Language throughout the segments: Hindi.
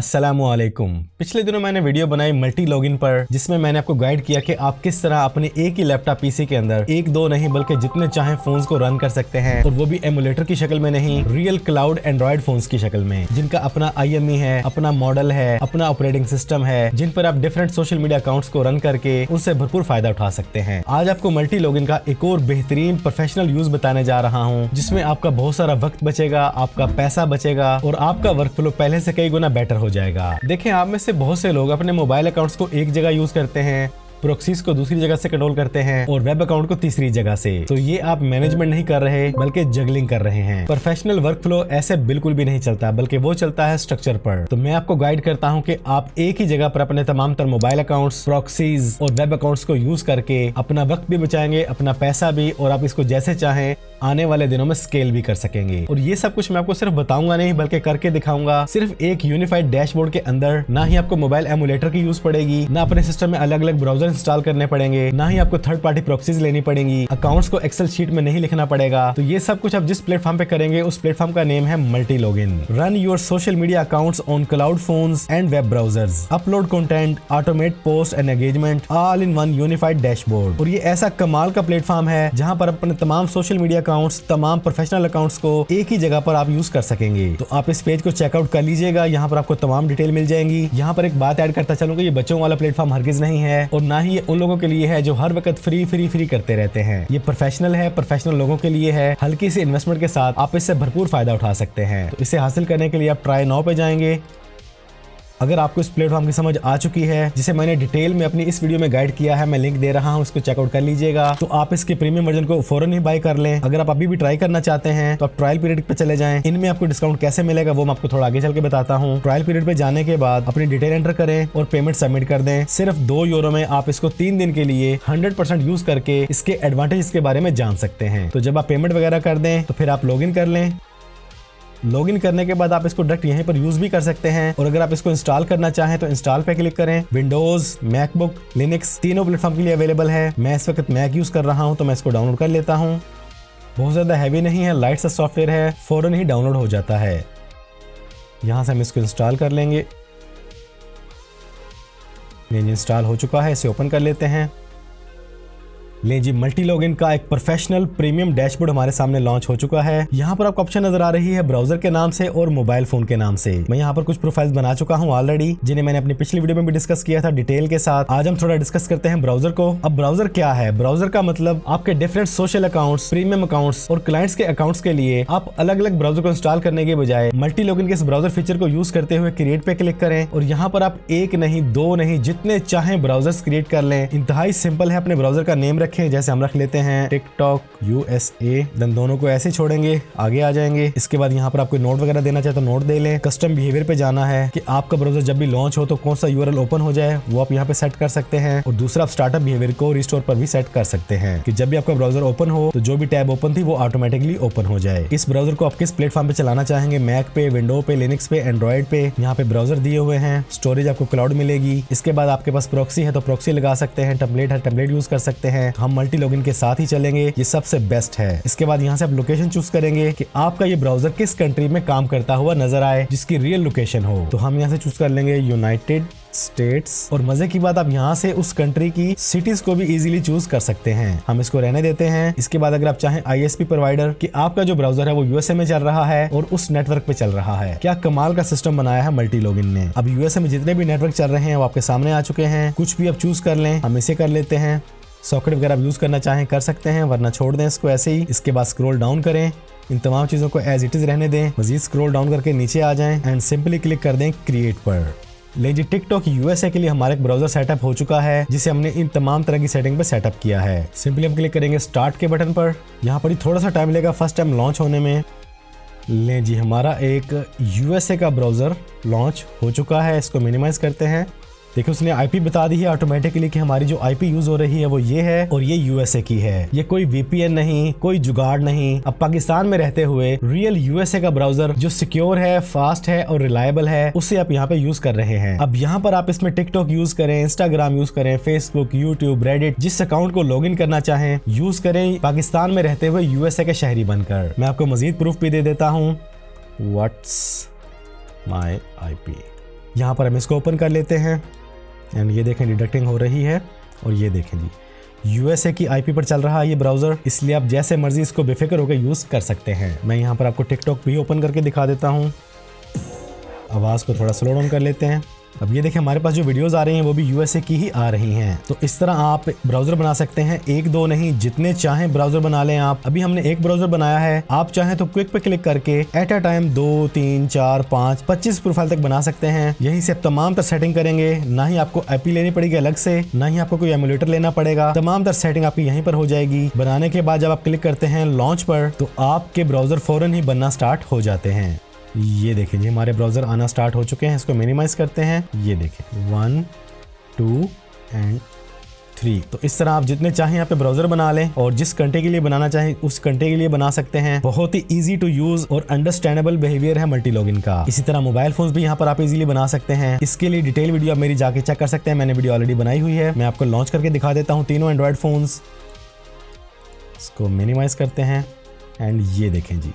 अस्सलामुअलैकुम। पिछले दिनों मैंने वीडियो बनाई मल्टी लॉगिन पर, जिसमें मैंने आपको गाइड किया कि आप किस तरह अपने एक ही लैपटॉप पीसी के अंदर एक दो नहीं बल्कि जितने चाहे फोन्स को रन कर सकते हैं, और वो भी एमुलेटर की शक्ल में नहीं, रियल क्लाउड एंड्रॉइड फोन्स की शक्ल में, जिनका अपना IME है, अपना मॉडल है, अपना ऑपरेटिंग सिस्टम है, जिन पर आप डिफरेंट सोशल मीडिया अकाउंट्स को रन करके उनसे भरपूर फायदा उठा सकते हैं। आज आपको मल्टी लॉगिन का एक और बेहतरीन प्रोफेशनल यूज बताने जा रहा हूँ, जिसमें आपका बहुत सारा वक्त बचेगा, आपका पैसा बचेगा और आपका वर्क फ्लो पहले से कई गुना बेटर हो जाएगा। देखें, आप में से बहुत से लोग अपने मोबाइल अकाउंट्स को एक जगह यूज करते हैं, प्रॉक्सीज को दूसरी जगह से कंट्रोल करते हैं और वेब अकाउंट को तीसरी जगह से। तो ये आप मैनेजमेंट नहीं कर रहे बल्कि जगलिंग कर रहे हैं। प्रोफेशनल वर्क फ्लो ऐसे बिल्कुल भी नहीं चलता, बल्कि वो चलता है स्ट्रक्चर पर। तो मैं आपको गाइड करता हूं कि आप एक ही जगह पर अपने तमाम तर मोबाइल अकाउंट्स, प्रॉक्सीज और वेब अकाउंट्स को यूज करके अपना वक्त भी बचाएंगे, अपना पैसा भी, और आप इसको जैसे चाहें आने वाले दिनों में स्केल भी कर सकेंगे। और ये सब कुछ मैं आपको सिर्फ बताऊंगा नहीं बल्कि करके दिखाऊंगा। सिर्फ एक यूनिफाइड डैशबोर्ड के अंदर ना ही आपको मोबाइल एमुलेटर की यूज पड़ेगी, ना अपने सिस्टम में अलग अलग ब्राउजर इंस्टॉल करने पड़ेंगे, ना ही आपको थर्ड पार्टी प्रॉक्सीज लेनी पड़ेंगी, अकाउंट्स को एक्सेल शीट में नहीं लिखना पड़ेगा। तो ये सब कुछ आप जिस प्लेटफॉर्म पे करेंगे उस प्लेटफॉर्म का नेम है multi login. Run your social media accounts on cloud phones and web browsers, upload content, automate post and engagement, all in one unified dashboard. और ये ऐसा कमाल का प्लेटफॉर्म है जहां पर अपने तमाम सोशल मीडिया अकाउंट्स, तमाम प्रोफेशनल अकाउंट्स को एक ही जगह पर आप यूज कर सकेंगे। तो आप इस पेज को चेकआउट कर लीजिएगा, यहाँ पर आपको तमाम डिटेल मिल जाएंगी। यहाँ पर एक बात ऐड करता चलूंगा, ये बच्चों वाला प्लेटफॉर्म हरगिज नहीं है, और ना ही ये उन लोगों के लिए है जो हर वक्त फ्री करते रहते हैं। ये प्रोफेशनल है, प्रोफेशनल लोगों के लिए है। हल्की सी इन्वेस्टमेंट के साथ आप इससे भरपूर फायदा उठा सकते हैं। तो इसे हासिल करने के लिए आप ट्राई नाउ पे जाएंगे। अगर आपको इस प्लेटफॉर्म की समझ आ चुकी है, जिसे मैंने डिटेल में अपनी इस वीडियो में गाइड किया है, मैं लिंक दे रहा हूं, इसको चेकआउट कर लीजिएगा। तो आप इसके प्रीमियम वर्जन को फौरन ही बाय कर लें। अगर आप अभी भी ट्राई करना चाहते हैं तो आप ट्रायल पीरियड पे चले जाएं। इनमें आपको डिस्काउंट कैसे मिलेगा वो मैं आपको थोड़ा आगे चल के बताता हूँ। ट्रायल पीरियड पे जाने के बाद अपनी डिटेल एंटर करें और पेमेंट सबमिट कर दें। सिर्फ 2 यूरो में आप इसको 3 दिन के लिए 100% यूज करके इसके एडवांटेज के बारे में जान सकते हैं। तो जब आप पेमेंट वगैरह कर दें तो फिर आप लॉग इन कर लें। लॉगिन करने के बाद आप इसको डायरेक्ट यहीं पर यूज भी कर सकते हैं, और अगर आप इसको इंस्टॉल करना चाहें तो इंस्टॉल पे क्लिक करें। विंडोज, मैकबुक, लिनक्स तीनों प्लेटफॉर्म के लिए अवेलेबल है। मैं इस वक्त मैक यूज कर रहा हूं तो मैं इसको डाउनलोड कर लेता हूं। बहुत ज्यादा हैवी नहीं है, लाइट सा सॉफ्टवेयर है, फौरन ही डाउनलोड हो जाता है। यहां से हम इसको इंस्टॉल कर लेंगे। इंस्टॉल हो चुका है, इसे ओपन कर लेते हैं। ले जी, मल्टी लॉगिन का एक प्रोफेशनल प्रीमियम डैशबोर्ड हमारे सामने लॉन्च हो चुका है। यहाँ पर आपको ऑप्शन नजर आ रही है ब्राउजर के नाम से और मोबाइल फोन के नाम से। मैं यहाँ पर कुछ प्रोफाइल्स बना चुका हूँ ऑलरेडी, जिन्हें मैंने अपनी पिछली वीडियो में भी डिस्कस किया था डिटेल के साथ। आज हम थोड़ा डिस्कस करते हैं ब्राउजर को। अब ब्राउजर क्या है? ब्राउजर का मतलब आपके different social accounts, premium accounts और क्लाइंट्स के अकाउंट्स के लिए आप अलग अलग ब्राउजर को इंस्टॉल करने के बजाय मल्टी लॉगिन के इस ब्राउजर फीचर को यूज करते हुए क्रिएट पे क्लिक करें, और यहाँ पर आप एक नहीं, 2 नहीं, जितने चाहे ब्राउजर्स क्रिएट कर लें। इंतहाई सिंपल है। अपने ब्राउजर का नेम रखें, जैसे हम रख लेते हैं टिकटॉक USA, देन दोनों को ऐसे छोड़ेंगे, आगे आ जाएंगे। इसके बाद यहाँ पर आप कोई नोट वगैरह देना चाहे तो नोट दे लें। कस्टम बिहेवियर पे जाना है कि आपका ब्राउजर जब भी लॉन्च हो तो कौन सा URL ओपन हो जाए, वो आप यहाँ पे सेट कर सकते हैं। और दूसरा, आप स्टार्टअप बिहेवियर को रिस्टोर पर भी सेट कर सकते हैं कि जब भी आपका ब्राउजर ओपन हो तो जो भी टैब ओपन थी वो ऑटोमेटिकली ओपन हो जाए। इस ब्राउजर को आप किस प्लेटफॉर्म पे चलाना चाहेंगे, मैक पे, विंडो पे, लिनक्स पे, एंड्रॉइड पे, यहाँ पे ब्राउजर दिए हुए हैं। स्टोरेज आपको क्लाउड मिलेगी। इसके बाद आपके पास प्रॉक्सी है तो प्रॉक्सी लगा सकते हैं, टेम्पलेट है टेम्पलेट यूज कर सकते हैं। हम मल्टी लॉगिन के साथ ही चलेंगे, ये सबसे बेस्ट है। इसके बाद यहाँ से आप लोकेशन चूज करेंगे कि आपका ये ब्राउजर किस कंट्री में काम करता हुआ नजर आए, जिसकी रियल लोकेशन हो। तो हम यहाँ से चूज कर लेंगे यूनाइटेड स्टेट्स, और मजे की बात आप यहाँ से उस कंट्री की सिटीज को भी इजीली चूज कर सकते हैं। हम इसको रहने देते हैं। इसके बाद अगर आप चाहें ISP प्रोवाइडर कि आपका जो ब्राउजर है वो USA में चल रहा है और उस नेटवर्क पे चल रहा है। क्या कमाल का सिस्टम बनाया है मल्टी लॉगिन ने। अब USA में जितने भी नेटवर्क चल रहे हैं वो आपके सामने आ चुके हैं। कुछ भी आप चूज कर लें, हम इसे कर लेते हैं। सॉकेट वगैरह आप यूज करना चाहें कर सकते हैं, वरना छोड़ दें इसको ऐसे ही। इसके बाद स्क्रॉल डाउन करें, इन तमाम चीजों को एज इट इज रहने दें। मजीद स्क्रॉल डाउन करके नीचे आ जाएं एंड सिंपली क्लिक कर दें क्रिएट पर। ले जी, टिकटॉक USA के लिए हमारा एक ब्राउजर सेटअप हो चुका है, जिसे हमने इन तमाम तरह की सेटिंग पे सेटअप किया है। सिंपली हम क्लिक करेंगे स्टार्ट के बटन पर। यहाँ पर ही थोड़ा सा टाइम लेगा फर्स्ट टाइम लॉन्च होने में। ले जी, हमारा एक USA का ब्राउजर लॉन्च हो चुका है। इसको मिनिमाइज करते हैं। देखिए, उसने IP बता दी है ऑटोमेटिकली कि हमारी जो IP यूज हो रही है वो ये है और ये USA की है। ये कोई VPN नहीं, कोई जुगाड़ नहीं। अब पाकिस्तान में रहते हुए रियल USA का ब्राउजर जो सिक्योर है, फास्ट है और रिलायबल है, उसे आप यहाँ पे यूज कर रहे हैं। अब यहाँ पर आप इसमें टिकटॉक यूज करें, इंस्टाग्राम यूज करें, फेसबुक, यूट्यूब, रेडिट, जिस अकाउंट को लॉग इन करना चाहें यूज करें, पाकिस्तान में रहते हुए USA के शहरी बनकर। मैं आपको मजीद प्रूफ भी दे देता हूँ। What's my IP। यहाँ पर हम इसको ओपन कर लेते हैं एंड ये देखें डिडक्टिंग हो रही है। और ये देखें जी USA की IP पर चल रहा है ये ब्राउज़र, इसलिए आप जैसे मर्जी इसको बेफिक्र होकर यूज़ कर सकते हैं। मैं यहाँ पर आपको टिकटॉक भी ओपन करके दिखा देता हूँ। आवाज़ को थोड़ा स्लो डाउन कर लेते हैं। अब ये देखें हमारे पास जो वीडियोस आ रही हैं वो भी USA की ही आ रही हैं। तो इस तरह आप ब्राउज़र बना सकते हैं, एक दो नहीं जितने चाहें ब्राउज़र बना लें आप। अभी हमने एक ब्राउज़र बनाया है, आप चाहें तो क्विक पे क्लिक करके एट अ टाइम 2 3 4 5 25 प्रोफाइल तक बना सकते हैं। यहीं से आप तमाम तर सेटिंग करेंगे, ना ही आपको IP लेनी पड़ेगी अलग से, ना ही आपको कोई एमुलेटर लेना पड़ेगा। तमाम तर सेटिंग आपकी यहीं पर हो जाएगी। बनाने के बाद जब आप क्लिक करते हैं लॉन्च पर तो आपके ब्राउज़र फौरन ही बनना स्टार्ट हो जाते हैं। ये देखें जी हमारे ब्राउज़र आना स्टार्ट हो चुके हैं। इसको मिनिमाइज करते हैं। ये देखें 1 2 एंड 3। तो इस तरह आप जितने चाहें यहाँ पे ब्राउज़र बना लें और जिस कंट्री के लिए बनाना चाहें उस कंट्री के लिए बना सकते हैं। बहुत ही इजी टू यूज़ और अंडरस्टैंडेबल बिहेवियर है मल्टी लॉगिन का। इसी तरह मोबाइल फोन्स भी यहाँ पर आप इजीली बना सकते हैं। इसके लिए डिटेल वीडियो आप मेरी जाके चेक कर सकते हैं, मैंने वीडियो ऑलरेडी बनाई हुई है। मैं आपको लॉन्च करके दिखा देता हूँ तीनों एंड्रॉयड फोन्स। इसको मिनिमाइज करते हैं एंड ये देखें जी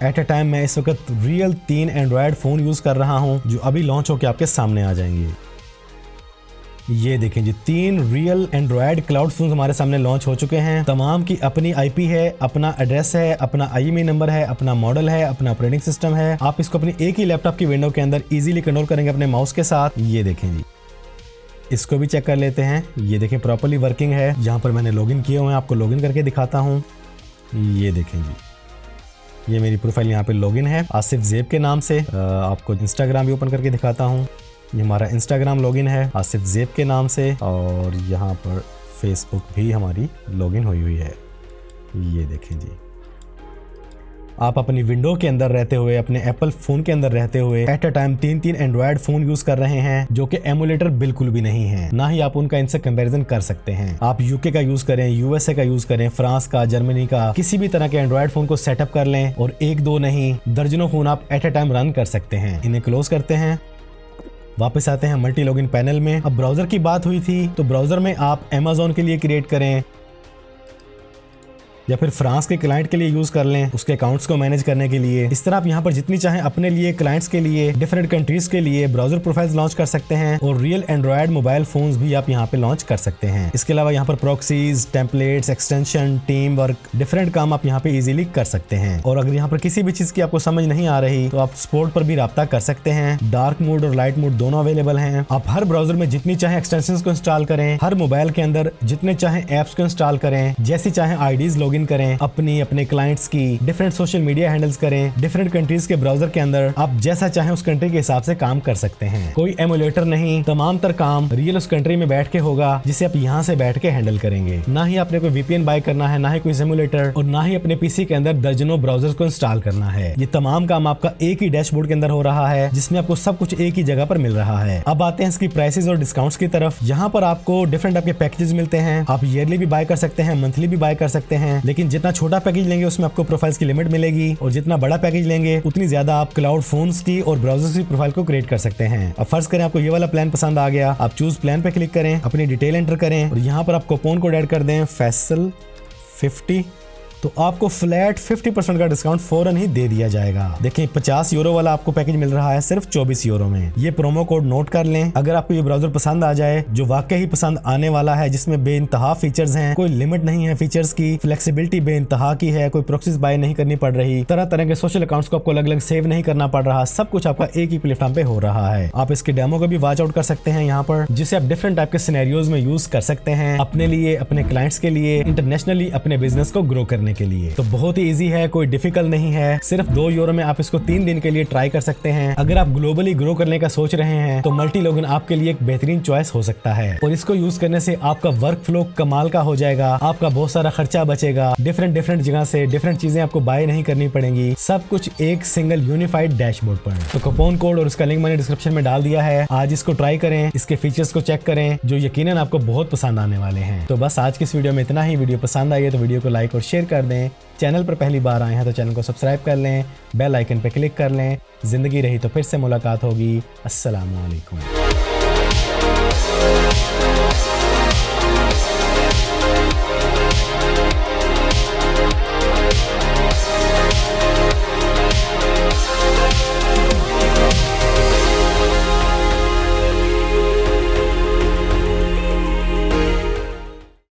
एट अ टाइम मैं इस वक्त रियल 3 एंड्रॉयड फ़ोन यूज़ कर रहा हूं जो अभी लॉन्च होकर आपके सामने आ जाएंगे। ये देखें जी 3 रियल एंड्रॉयड क्लाउड फोन हमारे सामने लॉन्च हो चुके हैं। तमाम की अपनी IP है, अपना एड्रेस है, अपना IMEI नंबर है, अपना मॉडल है, अपना ऑपरेटिंग सिस्टम है। आप इसको अपनी एक ही लैपटॉप की विंडो के अंदर इजीली कंट्रोल करेंगे अपने माउस के साथ। ये देखें जी इसको भी चेक कर लेते हैं। ये देखें प्रॉपर्ली वर्किंग है। यहाँ पर मैंने लॉगिन किए हुए हैं, आपको लॉगिन करके दिखाता हूँ। ये देखें जी ये मेरी प्रोफाइल यहाँ पे लॉगिन है आसिफ ज़ेब के नाम से। आपको इंस्टाग्राम भी ओपन करके दिखाता हूँ। ये हमारा इंस्टाग्राम लॉगिन है आसिफ ज़ेब के नाम से। और यहाँ पर फेसबुक भी हमारी लॉगिन हुई है। ये देखें जी आप अपनी विंडो के अंदर रहते हुए, अपने एप्पल फ़ोन के अंदर रहते हुए at a time 3 Android phone use कर रहे हैं जो कि एमुलेटर बिल्कुल भी नहीं है, ना ही आप उनका इनसे कंपैरिजन कर सकते हैं। आप UK का यूज़ करें, USA का यूज़ करें, फ्रांस का, जर्मनी का, किसी भी तरह के एंड्रॉयड फ़ोन को सेटअप कर लें और एक दो नहीं दर्जनों फ़ोन आप एट अ टाइम रन कर सकते हैं। इन्हें क्लोज करते हैं। वापस आते हैं मल्टी लॉगिन पैनल में। अब ब्राउज़र की बात हुई थी तो ब्राउज़र में आप Amazon के लिए क्रिएट करें या फिर फ्रांस के क्लाइंट के लिए यूज कर लें उसके अकाउंट्स को मैनेज करने के लिए। इस तरह आप यहाँ पर जितनी चाहें अपने लिए, क्लाइंट्स के लिए, डिफरेंट कंट्रीज के लिए ब्राउजर प्रोफाइल्स लॉन्च कर सकते हैं और रियल एंड्रॉयड मोबाइल फोन्स भी आप यहाँ पे लॉन्च कर सकते हैं। इसके अलावा यहाँ पर proxies, templates, extension, team work, different काम आप यहाँ पे इजीली कर सकते हैं। और अगर यहाँ पर किसी भी चीज की आपको समझ नहीं आ रही तो आप सपोर्ट पर भी राब्ता कर सकते हैं। डार्क मोड और लाइट मोड दोनों अवेलेबल हैं। आप हर ब्राउजर में जितनी चाहे एक्सटेंशंस को इंस्टॉल करें, हर मोबाइल के अंदर जितने चाहे एप्स को इंस्टॉल करें, जैसी चाहे आईडीज लॉगिन करें, अपने क्लाइंट्स की, डिफरेंट सोशल मीडिया हैंडल्स करें, डिफरेंट कंट्रीज के ब्राउजर के अंदर आप जैसा चाहें उस कंट्री के हिसाब से काम कर सकते हैं। कोई एमुलेटर नहीं, तमाम तर काम रियल उस कंट्री में बैठ के होगा जिसे आप यहाँ से बैठ के हैंडल करेंगे। ना ही आपने कोई VPN बाय करना है, ना ही कोई एमुलेटर, और ना ही अपने पीसी के अंदर दर्जनों ब्राउजर्स को इंस्टॉल करना है। ये तमाम काम आपका एक ही डैशबोर्ड के अंदर हो रहा है जिसमें आपको सब कुछ एक ही जगह पर मिल रहा है। अब आते हैं इसकी प्राइसेस और डिस्काउंट्स की तरफ। यहाँ पर आपको डिफरेंट आपके पैकेजेस मिलते हैं। आप ईयरली भी बाय कर सकते हैं, मंथली भी बाय कर सकते हैं, लेकिन जितना छोटा पैकेज लेंगे उसमें आपको प्रोफाइल्स की लिमिट मिलेगी और जितना बड़ा पैकेज लेंगे उतनी ज्यादा आप क्लाउड फोन्स की और ब्राउजर्स की प्रोफाइल को क्रिएट कर सकते हैं। अब फर्ज करें आपको ये वाला प्लान पसंद आ गया, आप चूज प्लान पे क्लिक करें, अपनी डिटेल एंटर करें और यहाँ पर आप कूपन कोड ऐड कर दें फैसल 50, तो आपको फ्लैट 50% का डिस्काउंट फौरन ही दे दिया जाएगा। देखिए 50 यूरो वाला आपको पैकेज मिल रहा है सिर्फ 24 यूरो में। ये प्रोमो कोड नोट कर लें। अगर आपको ये ब्राउजर पसंद आ जाए, जो वाकई ही पसंद आने वाला है, जिसमें बेइंतहा फीचर्स हैं, कोई लिमिट नहीं है फीचर्स की, फ्लेक्सिबिलिटी बेइंतहा की है, कोई प्रॉक्सीज बाय नहीं करनी पड़ रही, तरह तरह के सोशल अकाउंट्स को आपको अलग अलग सेव नहीं करना पड़ रहा, सब कुछ आपका एक ही प्लेटफॉर्म पे हो रहा है। आप इसके डेमो को भी वॉच आउट कर सकते हैं यहाँ पर, जिसे आप डिफरेंट टाइप के सिनेरियोज में यूज कर सकते हैं अपने लिए, अपने क्लाइंट्स के लिए, इंटरनेशनली अपने बिजनेस को ग्रो करने के लिए। तो बहुत ही इजी है, कोई डिफिकल्ट नहीं है। सिर्फ 2 यूरो में आप इसको 3 दिन के लिए ट्राई कर सकते हैं। अगर आप ग्लोबली ग्रो करने का सोच रहे हैं तो मल्टी लॉगिन आपके लिए एक बेहतरीन चॉइस हो सकता है और इसको यूज करने से आपका वर्क फ्लो कमाल का हो जाएगा। आपका बहुत सारा खर्चा बचेगा, डिफरेंट जगह से डिफरेंट चीजें आपको बाय नहीं करनी पड़ेंगी, सब कुछ एक सिंगल यूनिफाइड डैशबोर्ड पर। तो कूपन कोड और उसका लिंक मैंने डिस्क्रिप्शन में डाल दिया है। आज इसको ट्राई करें, इसके फीचर्स को चेक करें जो यकीनन आपको बहुत पसंद आने वाले हैं। तो बस आज की इस वीडियो में इतना ही। वीडियो पसंद आई है तो वीडियो को लाइक और शेयर कर दें। चैनल पर पहली बार आए हैं तो चैनल को सब्सक्राइब कर लें, बेल आइकन पर क्लिक कर लें। जिंदगी रही तो फिर से मुलाकात होगी। अस्सलाम वालेकुम।